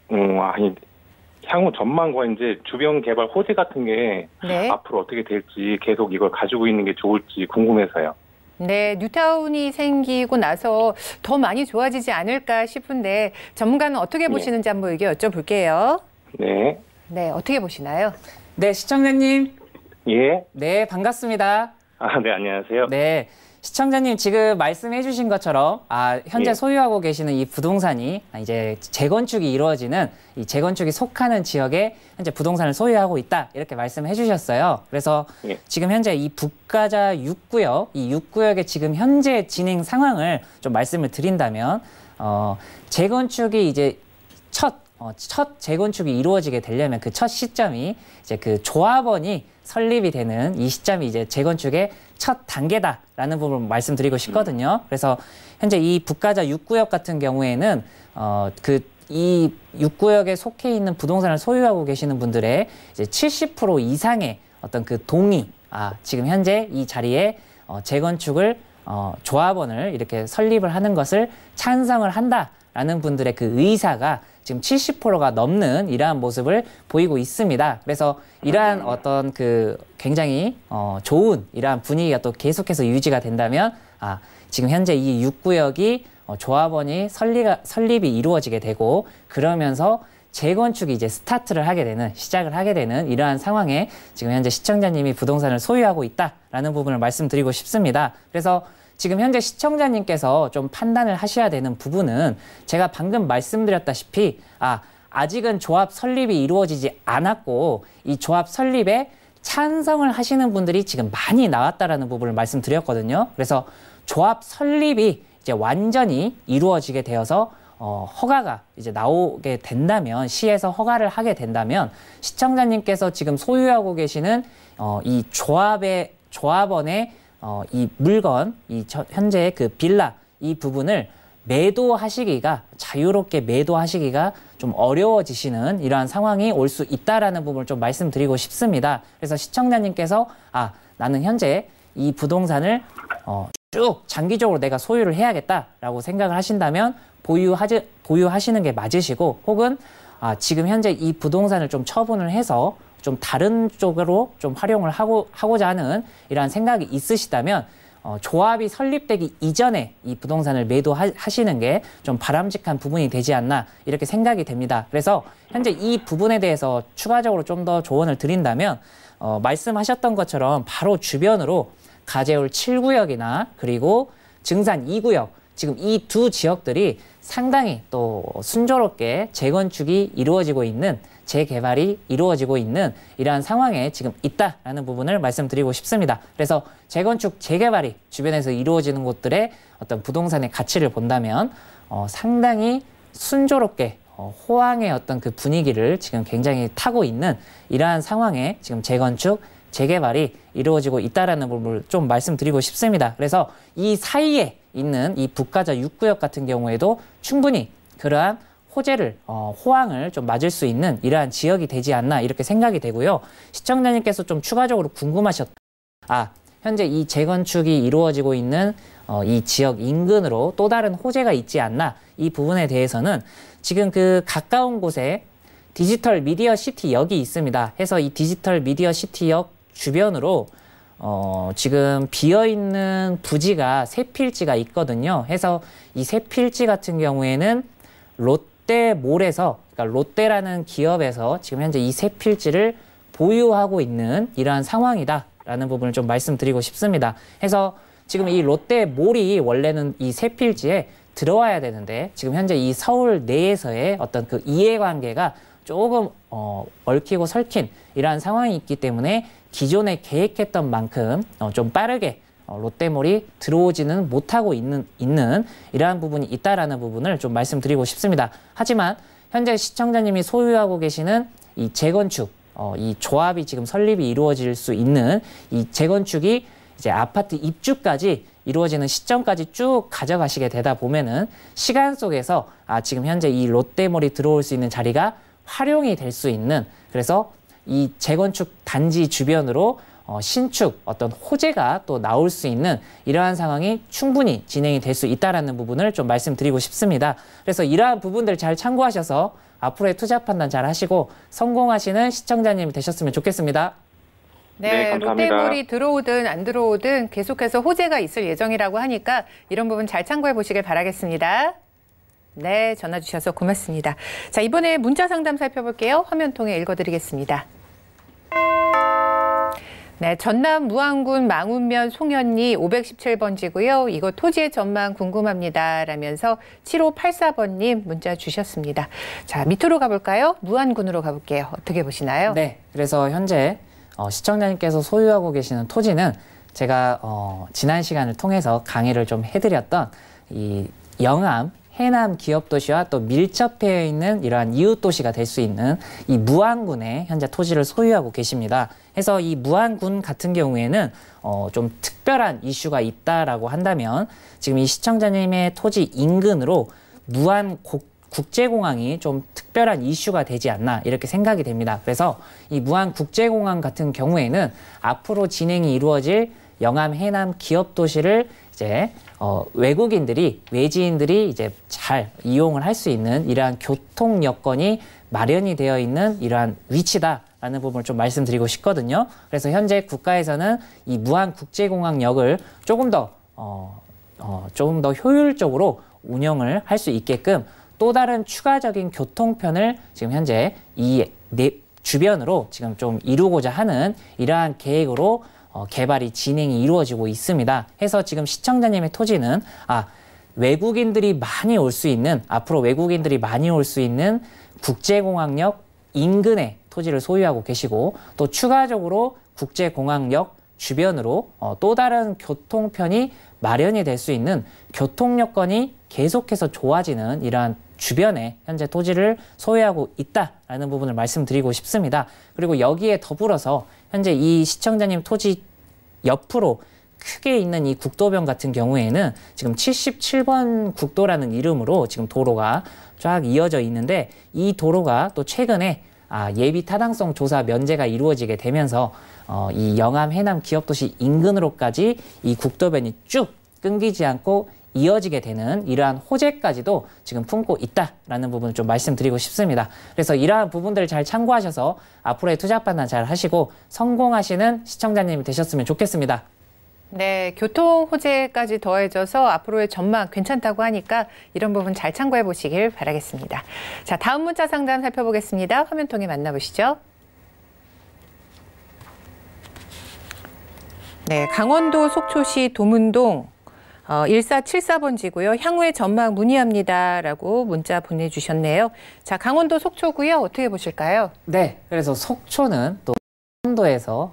향후 전망과 이제 주변 개발 호재 같은 게 네. 앞으로 어떻게 될지 계속 이걸 가지고 있는 게 좋을지 궁금해서요. 네, 뉴타운이 생기고 나서 더 많이 좋아지지 않을까 싶은데 전문가는 어떻게 보시는지 한번 의견 여쭤볼게요. 네. 네, 어떻게 보시나요? 네, 시청자님. 예. 네, 반갑습니다. 네, 안녕하세요. 네. 시청자님 지금 말씀해 주신 것처럼 현재 예. 소유하고 계시는 이 부동산이 이제 재건축이 이루어지는 이 재건축이 속하는 지역에 현재 부동산을 소유하고 있다 이렇게 말씀해 주셨어요. 그래서 예. 지금 현재 이 북가자 6구역, 이 6구역의 지금 현재 진행 상황을 좀 말씀을 드린다면 재건축이 이제 첫 재건축이 이루어지게 되려면 그 첫 시점이 이제 그 조합원이 설립이 되는 이 시점이 이제 재건축의 첫 단계다라는 부분을 말씀드리고 싶거든요. 그래서 현재 이 북가자 6구역 같은 경우에는 이 6구역에 속해 있는 부동산을 소유하고 계시는 분들의 이제 70% 이상의 어떤 그 동의, 지금 현재 이 자리에 재건축을 조합원을 이렇게 설립을 하는 것을 찬성을 한다라는 분들의 그 의사가 지금 70%가 넘는 이러한 모습을 보이고 있습니다. 그래서 이러한 어떤 그 굉장히 좋은 이러한 분위기가 또 계속해서 유지가 된다면 지금 현재 이 6구역이 조합원이 설립이 이루어지게 되고 그러면서 재건축이 이제 시작을 하게 되는 이러한 상황에 지금 현재 시청자님이 부동산을 소유하고 있다라는 부분을 말씀드리고 싶습니다. 그래서 지금 현재 시청자님께서 좀 판단을 하셔야 되는 부분은 제가 방금 말씀드렸다시피 아직은 조합 설립이 이루어지지 않았고 이 조합 설립에 찬성을 하시는 분들이 지금 많이 나왔다라는 부분을 말씀드렸거든요. 그래서 조합 설립이 이제 완전히 이루어지게 되어서 허가가 이제 나오게 된다면 시에서 허가를 하게 된다면 시청자님께서 지금 소유하고 계시는 이 조합원의 이 물건, 현재 그 빌라 이 부분을 자유롭게 매도하시기가 좀 어려워지시는 이러한 상황이 올 수 있다라는 부분을 좀 말씀드리고 싶습니다. 그래서 시청자님께서 나는 현재 이 부동산을 쭉 장기적으로 내가 소유를 해야겠다라고 생각을 하신다면 보유하시는 게 맞으시고 혹은 지금 현재 이 부동산을 좀 처분을 해서 좀 다른 쪽으로 좀 활용을 하고자 하는 이러한 생각이 있으시다면 조합이 설립되기 이전에 이 부동산을 매도하시는 게 좀 바람직한 부분이 되지 않나 이렇게 생각이 됩니다. 그래서 현재 이 부분에 대해서 추가적으로 좀 더 조언을 드린다면 말씀하셨던 것처럼 바로 주변으로 가재울 7구역이나 그리고 증산 2구역 지금 이 두 지역들이 상당히 또 순조롭게 재건축이 이루어지고 있는 재개발이 이루어지고 있는 이러한 상황에 지금 있다라는 부분을 말씀드리고 싶습니다. 그래서 재건축, 재개발이 주변에서 이루어지는 곳들의 어떤 부동산의 가치를 본다면 상당히 순조롭게 호황의 어떤 그 분위기를 지금 굉장히 타고 있는 이러한 상황에 지금 재건축, 재개발이 이루어지고 있다라는 부분을 좀 말씀드리고 싶습니다. 그래서 이 사이에 있는 이 북가자 6구역 같은 경우에도 충분히 그러한 호황을 좀 맞을 수 있는 이러한 지역이 되지 않나 이렇게 생각이 되고요. 시청자님께서 좀 추가적으로 현재 이 재건축이 이루어지고 있는 이 지역 인근으로 또 다른 호재가 있지 않나 이 부분에 대해서는 지금 그 가까운 곳에 디지털 미디어 시티역이 있습니다. 해서 이 디지털 미디어 시티역 주변으로 지금 비어있는 부지가 세 필지가 있거든요. 해서 이 세 필지 같은 경우에는 롯데몰에서 그러니까 롯데라는 기업에서 지금 현재 이 세 필지를 보유하고 있는 이러한 상황이다라는 부분을 좀 말씀드리고 싶습니다. 해서 지금 이 롯데몰이 원래는 이 세 필지에 들어와야 되는데 지금 현재 이 서울 내에서의 어떤 그 이해관계가 조금 얽히고 설킨 이러한 상황이 있기 때문에 기존에 계획했던 만큼 좀 빠르게 롯데몰이 들어오지는 못하고 있는 이러한 부분이 있다라는 부분을 좀 말씀드리고 싶습니다. 하지만 현재 시청자님이 소유하고 계시는 이 재건축, 이 조합이 지금 설립이 이루어질 수 있는 이 재건축이 이제 아파트 입주까지 이루어지는 시점까지 쭉 가져가시게 되다 보면은 시간 속에서 지금 현재 이 롯데몰이 들어올 수 있는 자리가 활용이 될 수 있는, 그래서 이 재건축 단지 주변으로 신축 어떤 호재가 또 나올 수 있는 이러한 상황이 충분히 진행이 될 수 있다라는 부분을 좀 말씀드리고 싶습니다. 그래서 이러한 부분들 잘 참고하셔서 앞으로의 투자 판단 잘 하시고 성공하시는 시청자님이 되셨으면 좋겠습니다. 네, 감사합니다. 롯데몰이 들어오든 안 들어오든 계속해서 호재가 있을 예정이라고 하니까 이런 부분 잘 참고해 보시길 바라겠습니다. 네, 전화 주셔서 고맙습니다. 자, 이번에 문자 상담 살펴볼게요. 화면 통해 읽어드리겠습니다. 네, 전남 무안군 망운면 송현리 517번지고요. 이거 토지의 전망 궁금합니다. 라면서 7584번님 문자 주셨습니다. 자, 밑으로 가볼까요? 무안군으로 가볼게요. 어떻게 보시나요? 네, 그래서 현재 시청자님께서 소유하고 계시는 토지는 제가 지난 시간을 통해서 강의를 좀 해드렸던 이 영암 해남 기업도시와 또 밀접해 있는 이러한 이웃도시가 될 수 있는 이 무안군에 현재 토지를 소유하고 계십니다. 해서 이 무안군 같은 경우에는 좀 특별한 이슈가 있다라고 한다면 지금 이 시청자님의 토지 인근으로 무안 국제공항이 좀 특별한 이슈가 되지 않나 이렇게 생각이 됩니다. 그래서 이 무안 국제공항 같은 경우에는 앞으로 진행이 이루어질 영암 해남 기업도시를 이제 외지인들이 이제 잘 이용을 할 수 있는 이러한 교통 여건이 마련이 되어 있는 이러한 위치다라는 부분을 좀 말씀드리고 싶거든요. 그래서 현재 국가에서는 이 무안국제공항역을 조금 더 효율적으로 운영을 할 수 있게끔 또 다른 추가적인 교통편을 지금 현재 이 주변으로 지금 좀 이루고자 하는 이러한 계획으로 개발이 진행이 이루어지고 있습니다. 해서 지금 시청자님의 토지는 외국인들이 많이 올 수 있는, 앞으로 외국인들이 많이 올 수 있는 국제공항역 인근에 토지를 소유하고 계시고, 또 추가적으로 국제공항역 주변으로 또 다른 교통편이 마련이 될 수 있는 교통 여건이 계속해서 좋아지는 이러한 주변에 현재 토지를 소유하고 있다라는 부분을 말씀드리고 싶습니다. 그리고 여기에 더불어서 현재 이 시청자님 토지 옆으로 크게 있는 이 국도변 같은 경우에는 지금 77번 국도라는 이름으로 지금 도로가 쫙 이어져 있는데, 이 도로가 또 최근에 예비 타당성 조사 면제가 이루어지게 되면서 이 영암 해남 기업도시 인근으로까지 이 국도변이 쭉 끊기지 않고 이어지게 되는 이러한 호재까지도 지금 품고 있다라는 부분을 좀 말씀드리고 싶습니다. 그래서 이러한 부분들을 잘 참고하셔서 앞으로의 투자 판단 잘 하시고 성공하시는 시청자님이 되셨으면 좋겠습니다. 네, 교통 호재까지 더해져서 앞으로의 전망 괜찮다고 하니까 이런 부분 잘 참고해 보시길 바라겠습니다. 자, 다음 문자 상담 살펴보겠습니다. 화면 통해 만나보시죠. 네, 강원도 속초시 도문동 1474번지고요. 향후의 전망 문의합니다. 라고 문자 보내주셨네요. 자, 강원도 속초고요. 어떻게 보실까요? 네, 그래서 속초는 또 강원도에서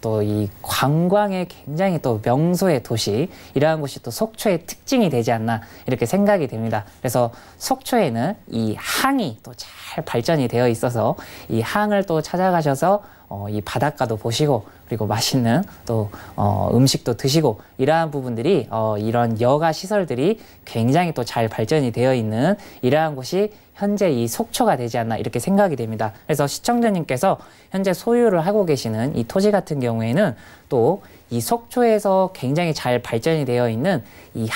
또 이 관광의 굉장히 또 명소의 도시, 이러한 곳이 또 속초의 특징이 되지 않나 이렇게 생각이 됩니다. 그래서 속초에는 이 항이 또 잘 발전이 되어 있어서 이 항을 또 찾아가셔서 이 바닷가도 보시고, 그리고 맛있는 또 음식도 드시고, 이러한 부분들이 이런 여가 시설들이 굉장히 또 잘 발전이 되어 있는 이러한 곳이 현재 이 속초가 되지 않나 이렇게 생각이 됩니다. 그래서 시청자님께서 현재 소유를 하고 계시는 이 토지 같은 경우에는 또 이 속초에서 굉장히 잘 발전이 되어 있는 이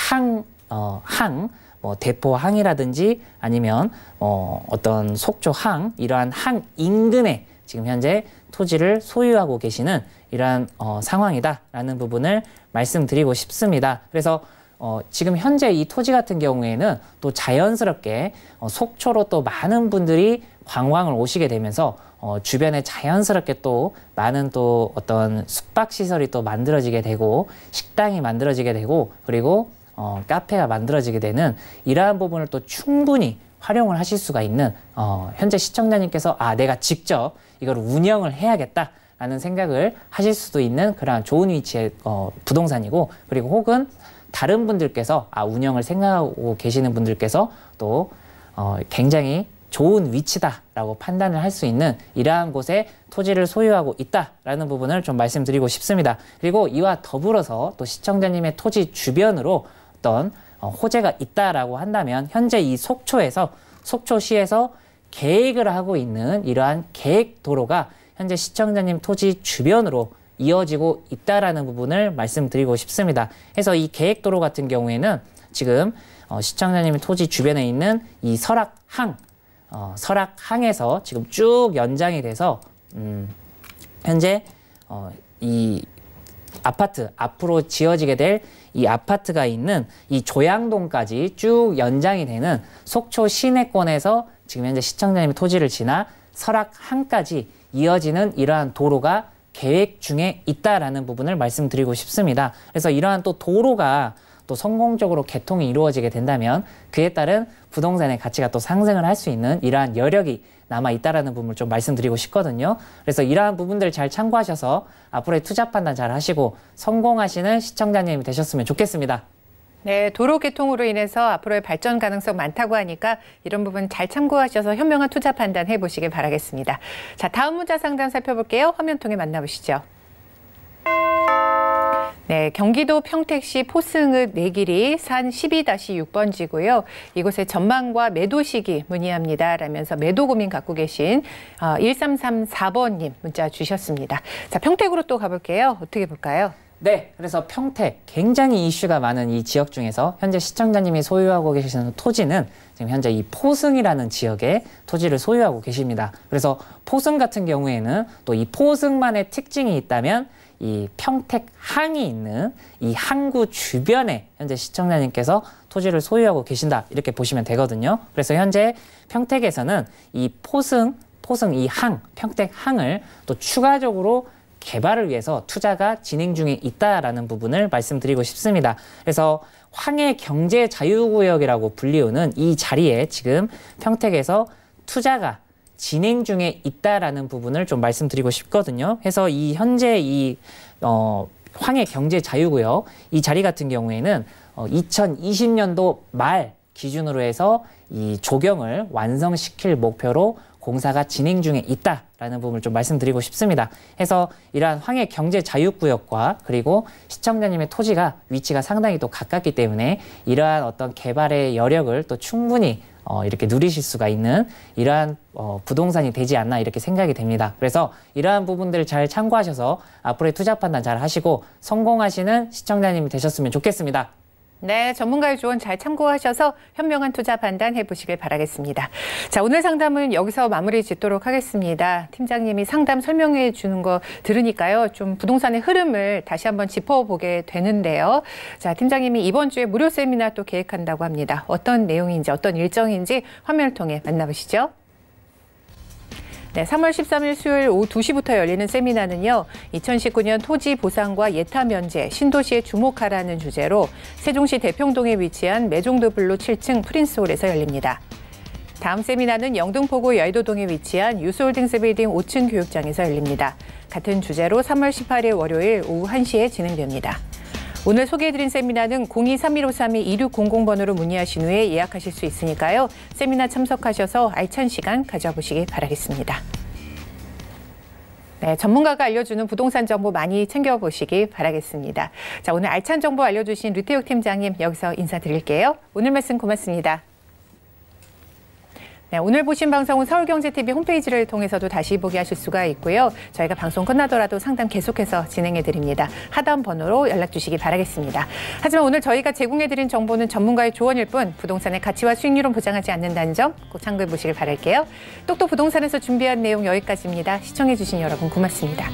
대포항이라든지 아니면 어떤 속초항, 이러한 항 인근에 지금 현재 토지를 소유하고 계시는 이러한 상황이다라는 부분을 말씀드리고 싶습니다. 그래서 지금 현재 이 토지 같은 경우에는 또 자연스럽게 속초로 또 많은 분들이 관광을 오시게 되면서 주변에 자연스럽게 또 많은 또 어떤 숙박시설이 또 만들어지게 되고 식당이 만들어지게 되고 그리고 카페가 만들어지게 되는 이러한 부분을 또 충분히 활용을 하실 수가 있는 현재 시청자님께서 내가 직접 이걸 운영을 해야겠다라는 생각을 하실 수도 있는 그러한 좋은 위치의 부동산이고 그리고 혹은 다른 분들께서 운영을 생각하고 계시는 분들께서 또 굉장히 좋은 위치다라고 판단을 할 수 있는 이러한 곳에 토지를 소유하고 있다라는 부분을 좀 말씀드리고 싶습니다. 그리고 이와 더불어서 또 시청자님의 토지 주변으로 어떤 호재가 있다라고 한다면 현재 이 속초시에서 계획을 하고 있는 이러한 계획도로가 현재 시청자님 토지 주변으로 이어지고 있다라는 부분을 말씀드리고 싶습니다. 그래서 이 계획도로 같은 경우에는 지금 시청자님의 토지 주변에 있는 이 설악항에서 지금 쭉 연장이 돼서 현재 이 아파트 앞으로 지어지게 될 이 아파트가 있는 이 조양동까지 쭉 연장이 되는 속초 시내권에서 지금 현재 시청자님의 토지를 지나 설악항까지 이어지는 이러한 도로가 계획 중에 있다라는 부분을 말씀드리고 싶습니다. 그래서 이러한 또 도로가 또 성공적으로 개통이 이루어지게 된다면 그에 따른 부동산의 가치가 또 상승을 할 수 있는 이러한 여력이 남아 있다라는 부분을 좀 말씀드리고 싶거든요. 그래서 이러한 부분들 잘 참고하셔서 앞으로의 투자 판단 잘 하시고 성공하시는 시청자님이 되셨으면 좋겠습니다. 네, 도로 개통으로 인해서 앞으로의 발전 가능성 많다고 하니까 이런 부분 잘 참고하셔서 현명한 투자 판단 해보시길 바라겠습니다. 자, 다음 문자 상담 살펴볼게요. 화면 통해 만나보시죠. 네, 경기도 평택시 포승읍 내길이 산 12-6번지고요. 이곳의 전망과 매도 시기 문의합니다. 라면서 매도 고민 갖고 계신 1334번님 문자 주셨습니다. 자, 평택으로 또 가볼게요. 어떻게 볼까요? 네, 그래서 평택 굉장히 이슈가 많은 이 지역 중에서 현재 시청자님이 소유하고 계시는 토지는 지금 현재 이 포승이라는 지역에 토지를 소유하고 계십니다. 그래서 포승 같은 경우에는 또 이 포승만의 특징이 있다면 이 평택항이 있는 이 항구 주변에 현재 시청자님께서 토지를 소유하고 계신다 이렇게 보시면 되거든요. 그래서 현재 평택에서는 이 포승 이 평택항을 또 추가적으로 개발을 위해서 투자가 진행 중에 있다라는 부분을 말씀드리고 싶습니다. 그래서 황해 경제 자유구역이라고 불리우는 이 자리에 지금 평택에서 투자가 진행 중에 있다라는 부분을 좀 말씀드리고 싶거든요. 그래서 이 현재 이 황해 경제 자유구역 이 자리 같은 경우에는 2020년도 말 기준으로 해서 이 조경을 완성시킬 목표로 공사가 진행 중에 있다라는 부분을 좀 말씀드리고 싶습니다. 해서 이러한 황해 경제 자유구역과 그리고 시청자님의 토지가 위치가 상당히 또 가깝기 때문에 이러한 어떤 개발의 여력을 또 충분히 이렇게 누리실 수가 있는 이러한 부동산이 되지 않나 이렇게 생각이 됩니다. 그래서 이러한 부분들을 잘 참고하셔서 앞으로의 투자 판단 잘 하시고 성공하시는 시청자님이 되셨으면 좋겠습니다. 네, 전문가의 조언 잘 참고하셔서 현명한 투자 판단 해보시길 바라겠습니다. 자, 오늘 상담은 여기서 마무리 짓도록 하겠습니다. 팀장님이 상담 설명해 주는 거 들으니까요. 좀 부동산의 흐름을 다시 한번 짚어보게 되는데요. 자, 팀장님이 이번 주에 무료 세미나 또 계획한다고 합니다. 어떤 내용인지 어떤 일정인지 화면을 통해 만나보시죠. 네, 3월 13일 수요일 오후 2시부터 열리는 세미나는요. 2019년 토지 보상과 예타 면제, 신도시에 주목하라는 주제로 세종시 대평동에 위치한 매종드블루 7층 프린스홀에서 열립니다. 다음 세미나는 영등포구 여의도동에 위치한 유스홀딩스 빌딩 5층 교육장에서 열립니다. 같은 주제로 3월 18일 월요일 오후 1시에 진행됩니다. 오늘 소개해드린 세미나는 023153-2600번으로 문의하신 후에 예약하실 수 있으니까요. 세미나 참석하셔서 알찬 시간 가져보시기 바라겠습니다. 네, 전문가가 알려주는 부동산 정보 많이 챙겨보시기 바라겠습니다. 자, 오늘 알찬 정보 알려주신 류태욱 팀장님 여기서 인사드릴게요. 오늘 말씀 고맙습니다. 네, 오늘 보신 방송은 서울경제TV 홈페이지를 통해서도 다시 보게 하실 수가 있고요. 저희가 방송 끝나더라도 상담 계속해서 진행해드립니다. 하단 번호로 연락 주시기 바라겠습니다. 하지만 오늘 저희가 제공해드린 정보는 전문가의 조언일 뿐 부동산의 가치와 수익률은 보장하지 않는다는 점 꼭 참고해 보시길 바랄게요. 똑똑 부동산에서 준비한 내용 여기까지입니다. 시청해주신 여러분 고맙습니다.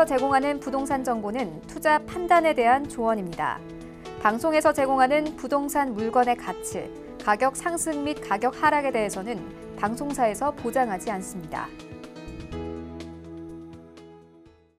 방송에서 제공하는 부동산 정보는 투자 판단에 대한 조언입니다. 방송에서 제공하는 부동산 물건의 가치, 가격 상승 및 가격 하락에 대해서는 방송사에서 보장하지 않습니다.